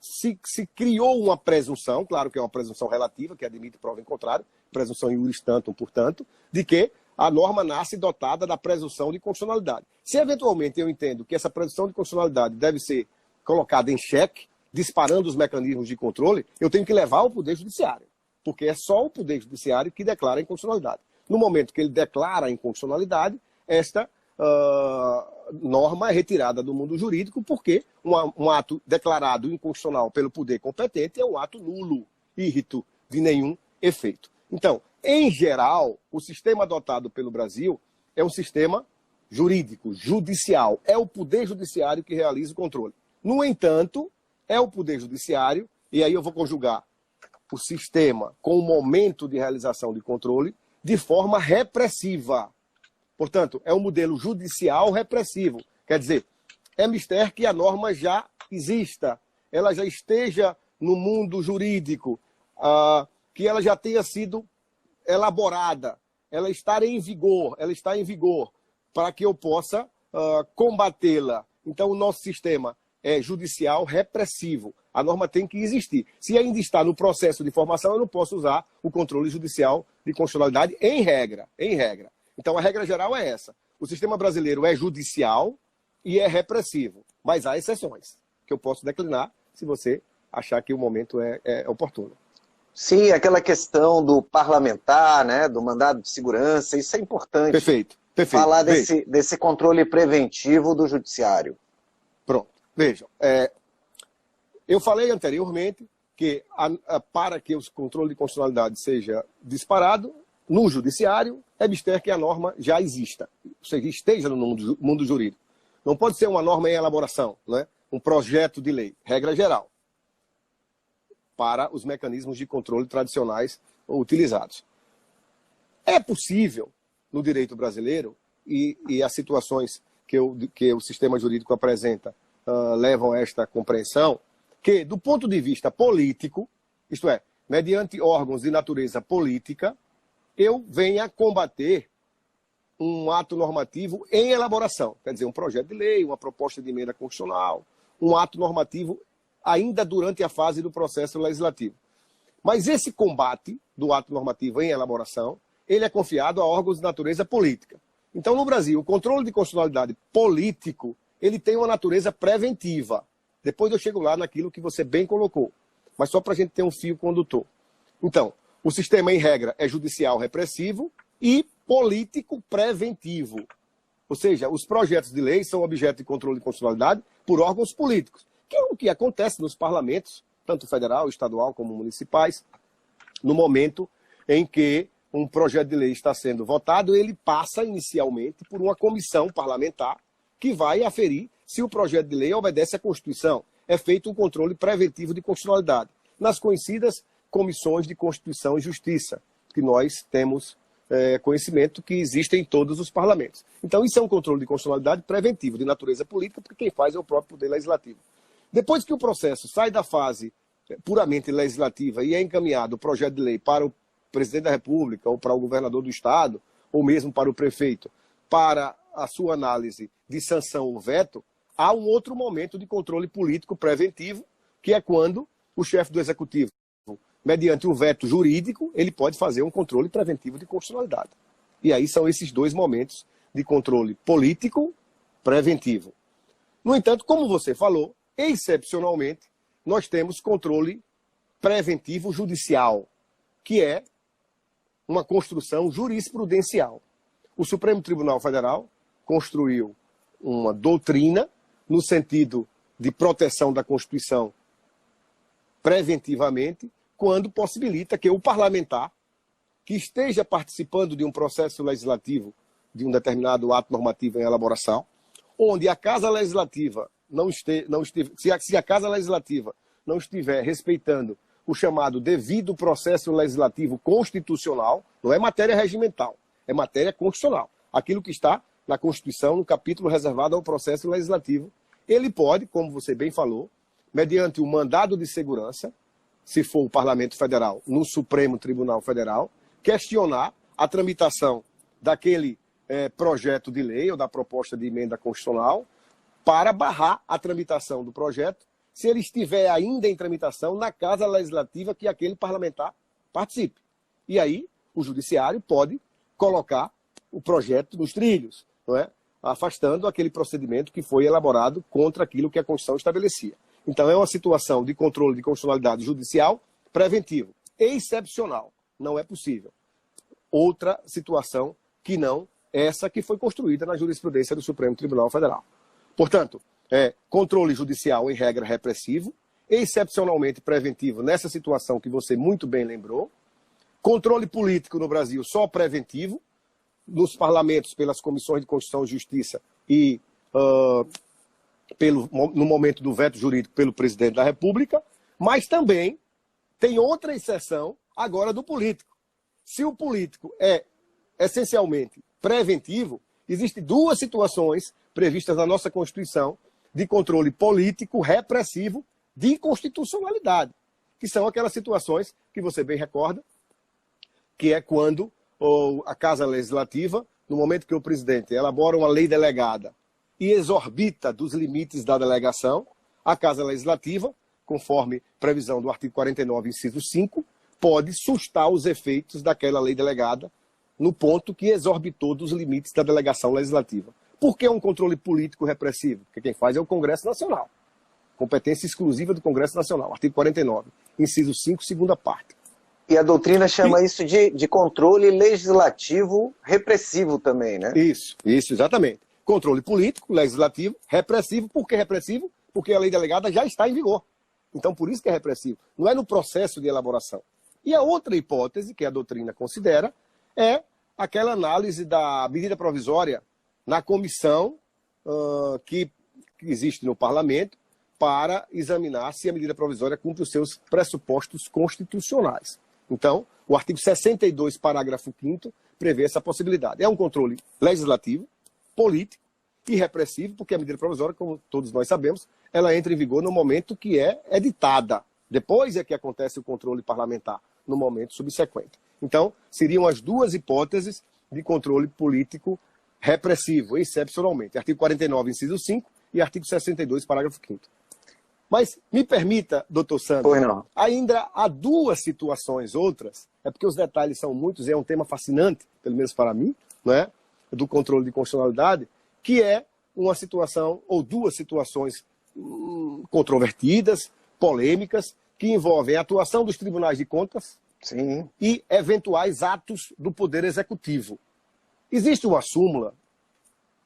se criou uma presunção, claro que é uma presunção relativa, que admite prova em contrário, presunção iuris tantum, portanto, de que a norma nasce dotada da presunção de constitucionalidade. Se eventualmente eu entendo que essa presunção de constitucionalidade deve ser colocada em xeque, disparando os mecanismos de controle, eu tenho que levar ao Poder Judiciário, porque é só o Poder Judiciário que declara a inconstitucionalidade. No momento que ele declara a inconstitucionalidade, esta norma é retirada do mundo jurídico, porque um ato declarado inconstitucional pelo poder competente é um ato nulo, írrito, de nenhum efeito. Então, em geral, o sistema adotado pelo Brasil é um sistema jurídico, judicial. É o Poder Judiciário que realiza o controle. No entanto, é o Poder Judiciário, e aí eu vou conjugar o sistema com o momento de realização de controle de forma repressiva. Portanto, é um modelo judicial repressivo. Quer dizer, é mister que a norma já exista, ela já esteja no mundo jurídico, que ela já tenha sido elaborada, ela está em vigor, para que eu possa combatê-la. Então, o nosso sistema é judicial repressivo. A norma tem que existir. Se ainda está no processo de formação, eu não posso usar o controle judicial de constitucionalidade em regra. Então, a regra geral é essa. O sistema brasileiro é judicial e é repressivo. Mas há exceções, que eu posso declinar se você achar que o momento é oportuno. Sim, aquela questão do parlamentar, né, do mandado de segurança, isso é importante. Perfeito. Falar desse controle preventivo do judiciário. Pronto. Vejam, eu falei anteriormente que para que o controle de constitucionalidade seja disparado, no judiciário, é mister que a norma já exista, ou seja, esteja no mundo jurídico. Não pode ser uma norma em elaboração, né? Um projeto de lei, regra geral, para os mecanismos de controle tradicionais utilizados. É possível, no direito brasileiro, e as situações que o sistema jurídico apresenta levam a esta compreensão, que, do ponto de vista político, isto é, mediante órgãos de natureza política, eu venha combater um ato normativo em elaboração, quer dizer, um projeto de lei, uma proposta de emenda constitucional, um ato normativo ainda durante a fase do processo legislativo. Mas esse combate do ato normativo em elaboração, ele é confiado a órgãos de natureza política. Então, no Brasil, o controle de constitucionalidade político, ele tem uma natureza preventiva. Depois eu chego lá naquilo que você bem colocou, mas só para a gente ter um fio condutor. Então, o sistema, em regra, é judicial repressivo e político preventivo. Ou seja, os projetos de lei são objeto de controle de constitucionalidade por órgãos políticos, que é o que acontece nos parlamentos, tanto federal, estadual como municipais, no momento em que um projeto de lei está sendo votado, ele passa inicialmente por uma comissão parlamentar que vai aferir se o projeto de lei obedece à Constituição. É feito um controle preventivo de constitucionalidade, nas conhecidas comissões de Constituição e Justiça, que nós temos conhecimento que existem em todos os parlamentos. Então, isso é um controle de constitucionalidade preventivo, de natureza política, porque quem faz é o próprio Poder Legislativo. Depois que o processo sai da fase puramente legislativa e é encaminhado o projeto de lei para o presidente da República, ou para o governador do Estado, ou mesmo para o prefeito, para a sua análise de sanção ou veto, há um outro momento de controle político preventivo, que é quando o chefe do Executivo, mediante um veto jurídico, ele pode fazer um controle preventivo de constitucionalidade. E aí são esses dois momentos de controle político preventivo. No entanto, como você falou, excepcionalmente, nós temos controle preventivo judicial, que é uma construção jurisprudencial. O Supremo Tribunal Federal construiu uma doutrina no sentido de proteção da Constituição preventivamente quando possibilita que o parlamentar que esteja participando de um processo legislativo, de um determinado ato normativo em elaboração, onde a Casa Legislativa se a Casa Legislativa não estiver respeitando o chamado devido processo legislativo constitucional, não é matéria regimental, é matéria constitucional. Aquilo que está na Constituição, no capítulo reservado ao processo legislativo, ele pode, como você bem falou, mediante um mandado de segurança, se for o Parlamento Federal, no Supremo Tribunal Federal, questionar a tramitação daquele projeto de lei ou da proposta de emenda constitucional para barrar a tramitação do projeto, se ele estiver ainda em tramitação na Casa Legislativa que aquele parlamentar participe. E aí o Judiciário pode colocar o projeto nos trilhos, não é? Afastando aquele procedimento que foi elaborado contra aquilo que a Constituição estabelecia. Então é uma situação de controle de constitucionalidade judicial preventivo, excepcional, não é possível. Outra situação que não essa que foi construída na jurisprudência do Supremo Tribunal Federal. Portanto, controle judicial em regra repressivo, excepcionalmente preventivo nessa situação que você muito bem lembrou, controle político no Brasil só preventivo, nos parlamentos pelas comissões de Constituição e Justiça e no momento do veto jurídico pelo presidente da República, mas também tem outra exceção agora do político. Se o político é essencialmente preventivo, existem duas situações previstas na nossa Constituição de controle político repressivo de inconstitucionalidade, que são aquelas situações que você bem recorda, que é quando a Casa Legislativa, no momento que o presidente elabora uma lei delegada e exorbita dos limites da delegação, a Casa Legislativa, conforme previsão do artigo 49, inciso 5, pode sustar os efeitos daquela lei delegada no ponto que exorbitou dos limites da delegação legislativa. Por que um controle político repressivo? Porque quem faz é o Congresso Nacional. Competência exclusiva do Congresso Nacional, artigo 49, inciso 5, segunda parte. E a doutrina chama isso de controle legislativo repressivo também, né? Isso, exatamente. Controle político, legislativo, repressivo. Por que repressivo? Porque a lei delegada já está em vigor. Então, por isso que é repressivo. Não é no processo de elaboração. E a outra hipótese que a doutrina considera é aquela análise da medida provisória na comissão que existe no parlamento para examinar se a medida provisória cumpre os seus pressupostos constitucionais. Então, o artigo 62, parágrafo 5º, prevê essa possibilidade. É um controle legislativo, político e repressivo, porque a medida provisória, como todos nós sabemos, ela entra em vigor no momento que é editada. Depois é que acontece o controle parlamentar, no momento subsequente. Então, seriam as duas hipóteses de controle político repressivo, excepcionalmente. Artigo 49, inciso 5 e artigo 62, parágrafo 5º. Mas me permita, doutor Sandro, ainda há duas situações outras, é porque os detalhes são muitos, é um tema fascinante, pelo menos para mim, não é? Do controle de constitucionalidade, que é uma situação, ou duas situações controvertidas, polêmicas, que envolvem a atuação dos tribunais de contas. Sim. E eventuais atos do Poder Executivo. Existe uma súmula,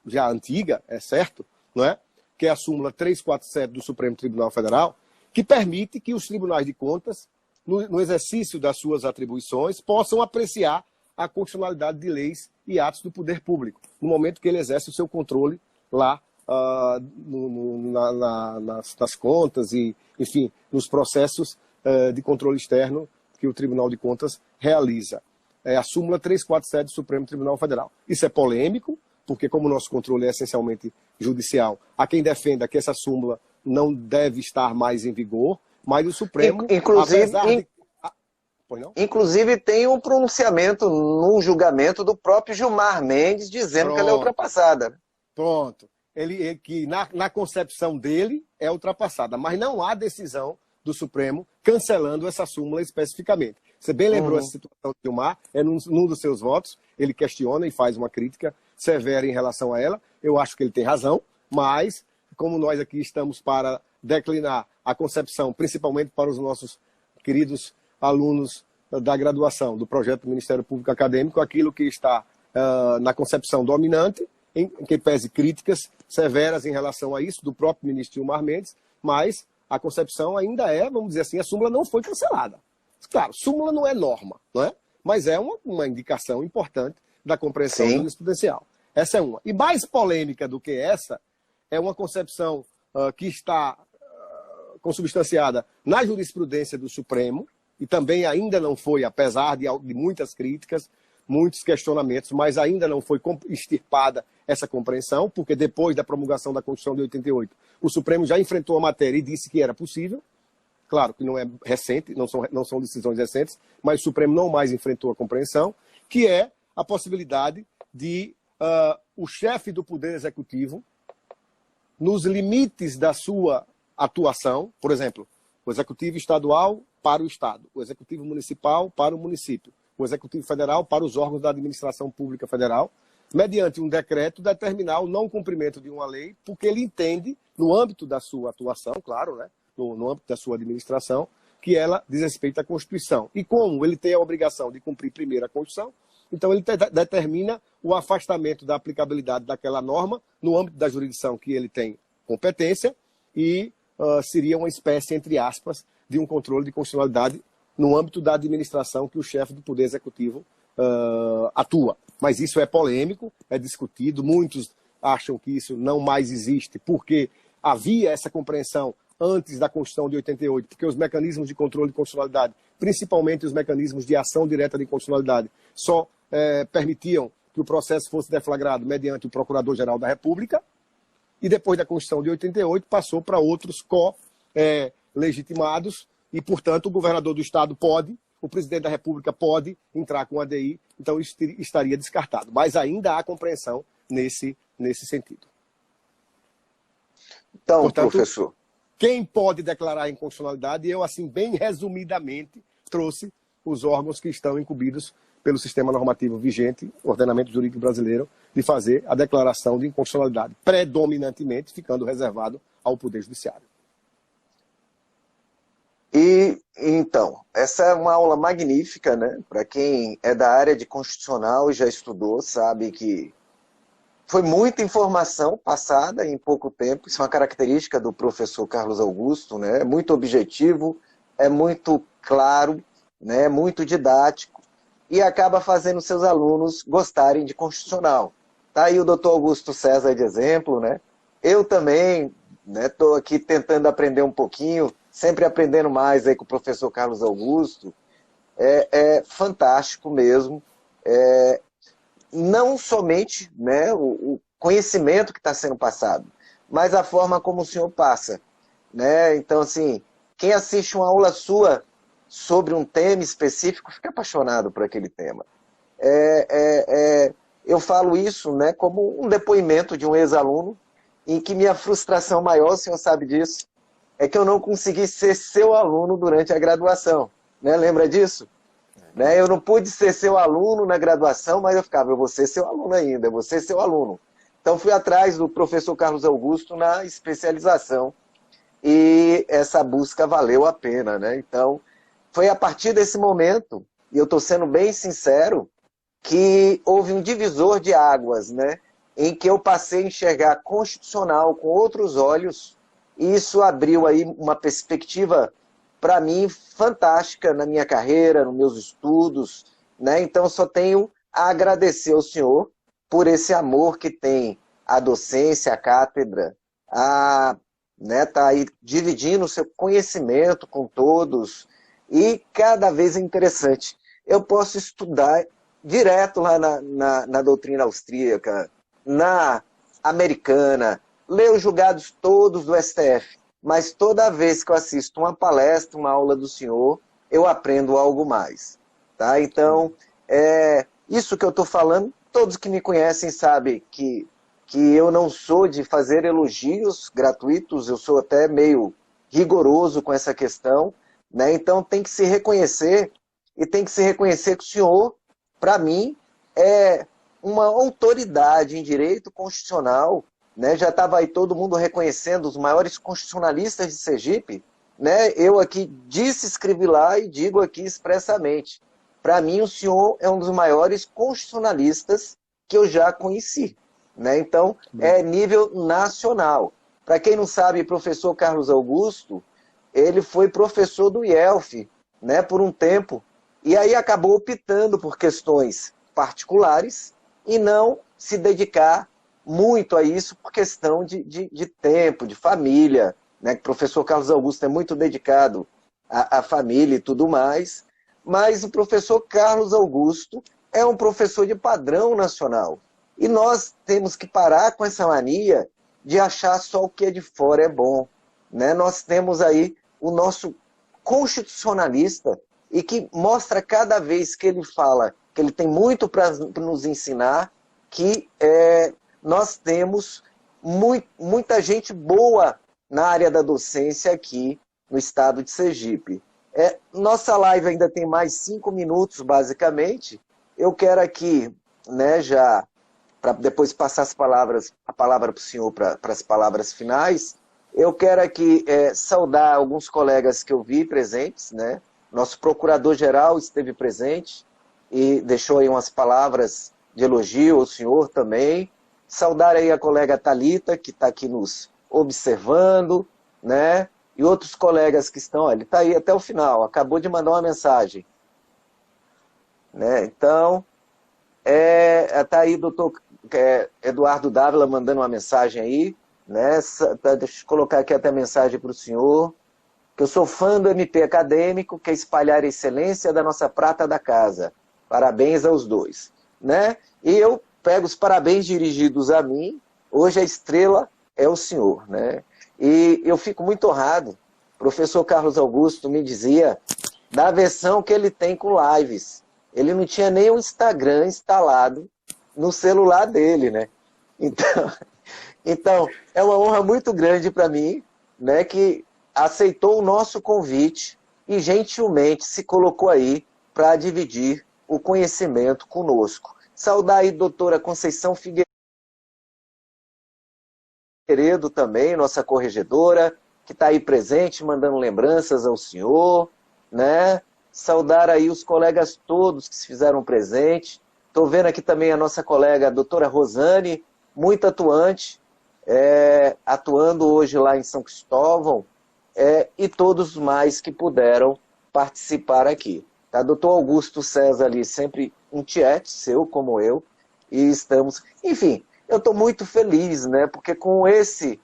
já antiga, é certo, não é? Que é a súmula 347 do Supremo Tribunal Federal, que permite que os tribunais de contas, no exercício das suas atribuições, possam apreciar a constitucionalidade de leis e atos do poder público, no momento que ele exerce o seu controle lá nas contas e, enfim, nos processos de controle externo que o Tribunal de Contas realiza. É a súmula 347 do Supremo Tribunal Federal. Isso é polêmico, porque como o nosso controle é essencialmente judicial, há quem defenda que essa súmula não deve estar mais em vigor, mas o Supremo, Inclusive tem um pronunciamento num julgamento do próprio Gilmar Mendes dizendo que ela é ultrapassada. Pronto. Ele que na concepção dele é ultrapassada, mas não há decisão do Supremo cancelando essa súmula especificamente. Você bem lembrou essa situação do Gilmar, num dos seus votos, ele questiona e faz uma crítica severa em relação a ela. Eu acho que ele tem razão, mas como nós aqui estamos para declinar a concepção, principalmente para os nossos queridos alunos da graduação do projeto do Ministério Público Acadêmico, aquilo que está na concepção dominante, em que pese críticas severas em relação a isso, do próprio ministro Gilmar Mendes, mas a concepção ainda é, vamos dizer assim, a súmula não foi cancelada. Claro, súmula não é norma, não é? Mas é uma indicação importante da compreensão jurisprudencial. Essa é uma. E mais polêmica do que essa é uma concepção que está consubstanciada na jurisprudência do Supremo, e também ainda não foi, apesar de muitas críticas, muitos questionamentos, mas ainda não foi extirpada essa compreensão, porque depois da promulgação da Constituição de 88, o Supremo já enfrentou a matéria e disse que era possível. Claro que não é recente, não são decisões recentes, mas o Supremo não mais enfrentou a compreensão, que é a possibilidade de o chefe do Poder Executivo, nos limites da sua atuação, por exemplo, o Executivo Estadual para o Estado, o Executivo Municipal para o município, o Executivo Federal para os órgãos da Administração Pública Federal, mediante um decreto, determinar o não cumprimento de uma lei, porque ele entende, no âmbito da sua atuação, claro, né, no âmbito da sua administração, que ela diz respeito à Constituição. E como ele tem a obrigação de cumprir primeiro a Constituição, então ele determina o afastamento da aplicabilidade daquela norma no âmbito da jurisdição que ele tem competência e seria uma espécie, entre aspas, de um controle de constitucionalidade no âmbito da administração que o chefe do Poder Executivo atua. Mas isso é polêmico, é discutido, muitos acham que isso não mais existe, porque havia essa compreensão antes da Constituição de 88, porque os mecanismos de controle de constitucionalidade, principalmente os mecanismos de ação direta de constitucionalidade, só permitiam que o processo fosse deflagrado mediante o Procurador-Geral da República, e depois da Constituição de 88 passou para outros co-legitimados, e, portanto, o governador do Estado pode, o presidente da República pode entrar com a ADI, então isso estaria descartado. Mas ainda há compreensão nesse sentido. Então, portanto, professor, quem pode declarar inconstitucionalidade, eu, assim, bem resumidamente, trouxe os órgãos que estão incumbidos pelo sistema normativo vigente, ordenamento jurídico brasileiro, de fazer a declaração de inconstitucionalidade, predominantemente ficando reservado ao Poder Judiciário. E, então, essa é uma aula magnífica, né? Para quem é da área de constitucional e já estudou, sabe que foi muita informação passada em pouco tempo. Isso é uma característica do professor Carlos Augusto, né? É muito objetivo, é muito claro, né? É muito didático e acaba fazendo seus alunos gostarem de constitucional. Tá aí o doutor Augusto César de exemplo, né? Eu também estou aqui tentando aprender um pouquinho, sempre aprendendo mais aí com o professor Carlos Augusto. É fantástico mesmo. Não somente, né, o conhecimento que está sendo passado, mas a forma como o senhor passa. Né? Então, assim, quem assiste uma aula sua sobre um tema específico fica apaixonado por aquele tema. Eu falo isso, né, como um depoimento de um ex-aluno, em que minha frustração maior, o senhor sabe disso, é que eu não consegui ser seu aluno durante a graduação. Né? Lembra disso? Né? Eu não pude ser seu aluno na graduação, mas eu ficava, eu vou ser seu aluno ainda, eu vou ser seu aluno. Então fui atrás do professor Carlos Augusto na especialização e essa busca valeu a pena. Né? Então foi a partir desse momento, e eu estou sendo bem sincero, que houve um divisor de águas, né? Em que eu passei a enxergar constitucional com outros olhos, e isso abriu aí uma perspectiva para mim, fantástica na minha carreira, nos meus estudos, né? Então, eu só tenho a agradecer ao senhor por esse amor que tem a docência, a cátedra, né, tá aí dividindo o seu conhecimento com todos, e cada vez é interessante. Eu posso estudar direto lá na doutrina austríaca, na americana, ler os julgados todos do STF, mas toda vez que eu assisto uma palestra, uma aula do senhor, eu aprendo algo mais. Tá? Então, isso que eu estou falando, todos que me conhecem sabem que eu não sou de fazer elogios gratuitos, eu sou até meio rigoroso com essa questão, né? Então tem que se reconhecer, e tem que se reconhecer que o senhor, para mim, é uma autoridade em direito constitucional, né? Já estava aí todo mundo reconhecendo os maiores constitucionalistas de Sergipe, né? Eu aqui escrevi lá e digo aqui expressamente, para mim o senhor é um dos maiores constitucionalistas que eu já conheci. Né? Então, é nível nacional. Para quem não sabe, professor Carlos Augusto ele foi professor do IELF, né, por um tempo, e aí acabou optando por questões particulares e não se dedicar muito a isso por questão de tempo, de família, né, que o professor Carlos Augusto é muito dedicado à família e tudo mais, mas o professor Carlos Augusto é um professor de padrão nacional. E nós temos que parar com essa mania de achar só o que é de fora é bom, né? Nós temos aí o nosso constitucionalista e que mostra cada vez que ele fala que ele tem muito para nos ensinar, que nós temos muita gente boa na área da docência aqui no estado de Sergipe. Nossa live ainda tem mais 5 minutos, basicamente. Eu quero aqui, né, já, para depois passar a palavra para o senhor para as palavras finais, eu quero aqui saudar alguns colegas que eu vi presentes, né? Nosso procurador-geral esteve presente e deixou aí umas palavras de elogio ao senhor também. Saudar aí a colega Thalita, que está aqui nos observando, né? E outros colegas que estão, ele está aí até o final, acabou de mandar uma mensagem. Né? Então, está aí o doutor Eduardo Dávila mandando uma mensagem aí, né? Deixa eu colocar aqui até a mensagem para o senhor, que eu sou fã do MP Acadêmico, que é espalhar a excelência da nossa prata da casa. Parabéns aos dois. Né? E eu pego os parabéns dirigidos a mim, hoje a estrela é o senhor. Né? E eu fico muito honrado, o professor Carlos Augusto me dizia da versão que ele tem com lives. Ele não tinha nem o Instagram instalado no celular dele, né? Então é uma honra muito grande para mim, né, que aceitou o nosso convite e gentilmente se colocou aí para dividir o conhecimento conosco. Saudar aí a doutora Conceição Figueiredo também, nossa corregedora, que está aí presente, mandando lembranças ao senhor, né? Saudar aí os colegas todos que se fizeram presente. Estou vendo aqui também a nossa colega, a doutora Rosane, muito atuante, atuando hoje lá em São Cristóvão, e todos mais que puderam participar aqui. Tá? Doutor Augusto César ali, sempre um tiete seu, como eu, e estamos... Enfim, eu estou muito feliz, né? Porque com esse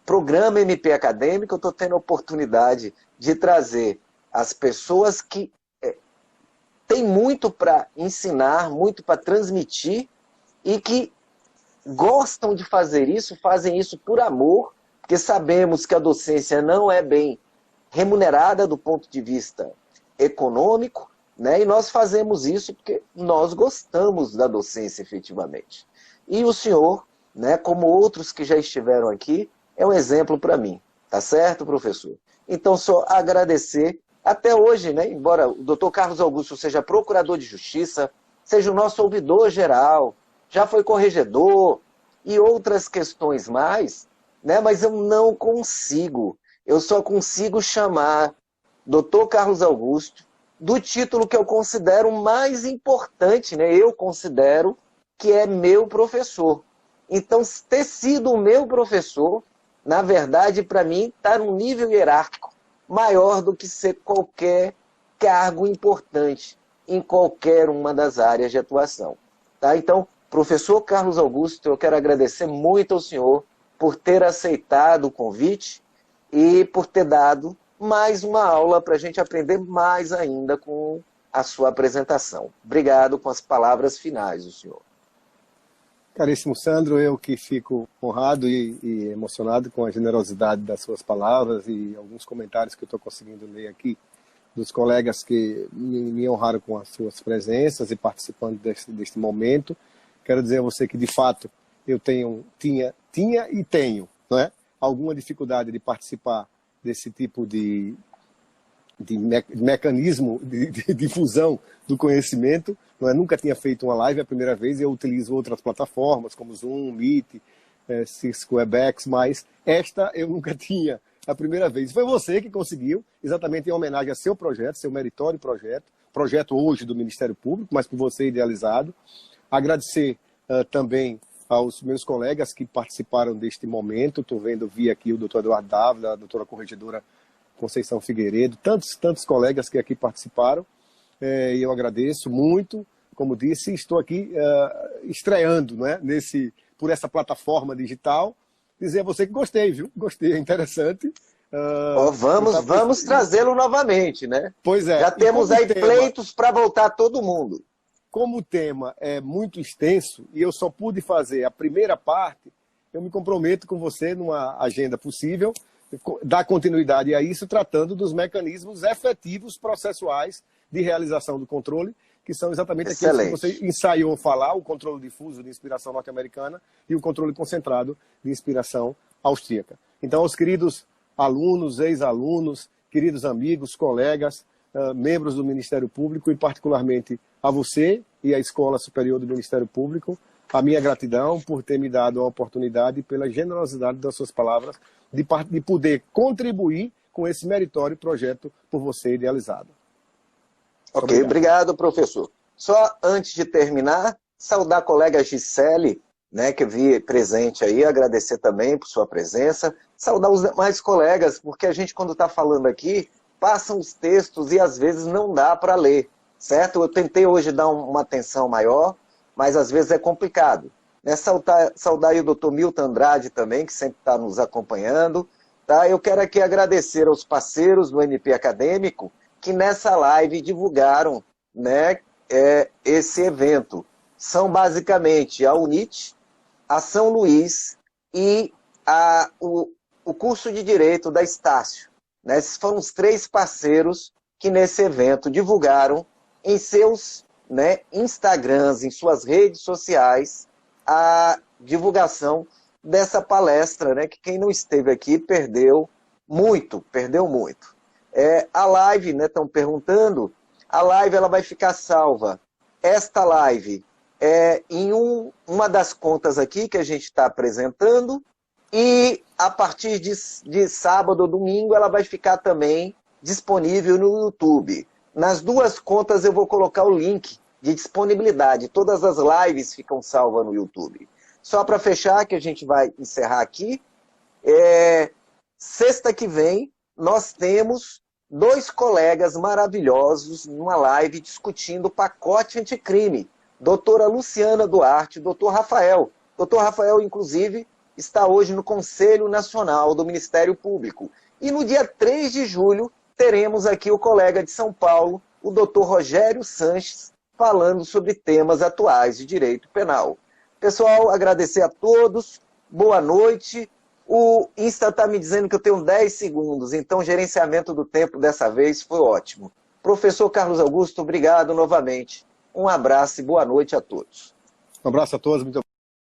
programa MP Acadêmico, eu estou tendo a oportunidade de trazer as pessoas que têm muito para ensinar, muito para transmitir e que gostam de fazer isso, fazem isso por amor, porque sabemos que a docência não é bem remunerada do ponto de vista econômico, né? E nós fazemos isso porque nós gostamos da docência efetivamente. E o senhor, né, como outros que já estiveram aqui, é um exemplo para mim, tá certo, professor? Então, só agradecer. Até hoje, né, embora o doutor Carlos Augusto seja procurador de justiça, seja o nosso ouvidor geral, já foi corregedor e outras questões mais, né, mas eu não consigo, eu só consigo chamar doutor Carlos Augusto do título que eu considero mais importante, né, eu considero que é meu professor. Então, ter sido o meu professor, na verdade, para mim, está num nível hierárquico maior do que ser qualquer cargo importante em qualquer uma das áreas de atuação. Tá? Então, professor Carlos Augusto, eu quero agradecer muito ao senhor por ter aceitado o convite e por ter dado mais uma aula para a gente aprender mais ainda com a sua apresentação. Obrigado com as palavras finais do senhor. Caríssimo Sandro, eu que fico honrado e emocionado com a generosidade das suas palavras e alguns comentários que eu estou conseguindo ler aqui dos colegas que me honraram com as suas presenças e participando deste momento. Quero dizer a você que, de fato, eu tinha e tenho, não é, alguma dificuldade de participar desse tipo de mecanismo de difusão do conhecimento. Não é? Nunca tinha feito uma live a primeira vez, eu utilizo outras plataformas como Zoom, Meet, Cisco Webex, mas esta eu nunca tinha a primeira vez. Foi você que conseguiu, exatamente em homenagem a seu projeto, seu meritório projeto hoje do Ministério Público, mas por você idealizado. Agradecer também aos meus colegas que participaram deste momento. Estou vendo, vi aqui o doutor Eduardo Dávila, a doutora corregedora Conceição Figueiredo, tantos colegas que aqui participaram, e eu agradeço muito. Como disse, estou aqui estreando, né, por essa plataforma digital. Dizer a você que gostei, viu? Gostei, é interessante. Vamos trazê-lo novamente, né? Pois é. Já temos aí pleitos para voltar todo mundo. Como o tema é muito extenso e eu só pude fazer a primeira parte, eu me comprometo com você numa agenda possível, dar continuidade a isso, tratando dos mecanismos efetivos processuais de realização do controle, que são exatamente aqueles que você ensaiou falar, o controle difuso de inspiração norte-americana e o controle concentrado de inspiração austríaca. Então, aos queridos alunos, ex-alunos, queridos amigos, colegas, membros do Ministério Público e particularmente a você e à Escola Superior do Ministério Público, a minha gratidão por ter me dado a oportunidade e pela generosidade das suas palavras de poder contribuir com esse meritório projeto por você idealizado. Ok, obrigado, professor. Só antes de terminar, saudar a colega Gisele, né, que eu vi presente aí, agradecer também por sua presença, saudar os demais colegas, porque a gente, quando está falando aqui, passam os textos e às vezes não dá para ler, certo? Eu tentei hoje dar uma atenção maior, mas às vezes é complicado. Né? Saudar aí o doutor Milton Andrade também, que sempre está nos acompanhando. Tá? Eu quero aqui agradecer aos parceiros do MP Acadêmico, que nessa live divulgaram, né, esse evento. São basicamente a UNIT, a São Luís e o curso de Direito da Estácio. Né? Esses foram os 3 parceiros que nesse evento divulgaram em seus, né, Instagrams, em suas redes sociais, a divulgação dessa palestra, né, que quem não esteve aqui perdeu muito. A live, né, estão perguntando, a live ela vai ficar salva. Esta live é em uma das contas aqui que a gente está apresentando e a partir de sábado ou domingo ela vai ficar também disponível no YouTube. Nas 2 contas eu vou colocar o link de disponibilidade. Todas as lives ficam salvas no YouTube. Só para fechar, que a gente vai encerrar aqui, sexta que vem nós temos 2 colegas maravilhosos numa live discutindo o pacote anticrime. Doutora Luciana Duarte, doutor Rafael. Doutor Rafael, inclusive, está hoje no Conselho Nacional do Ministério Público. E no dia 3 de julho, teremos aqui o colega de São Paulo, o doutor Rogério Sanches, falando sobre temas atuais de direito penal. Pessoal, agradecer a todos, boa noite. O Insta está me dizendo que eu tenho 10 segundos, então o gerenciamento do tempo dessa vez foi ótimo. Professor Carlos Augusto, obrigado novamente. Um abraço e boa noite a todos. Um abraço a todos, muito obrigado.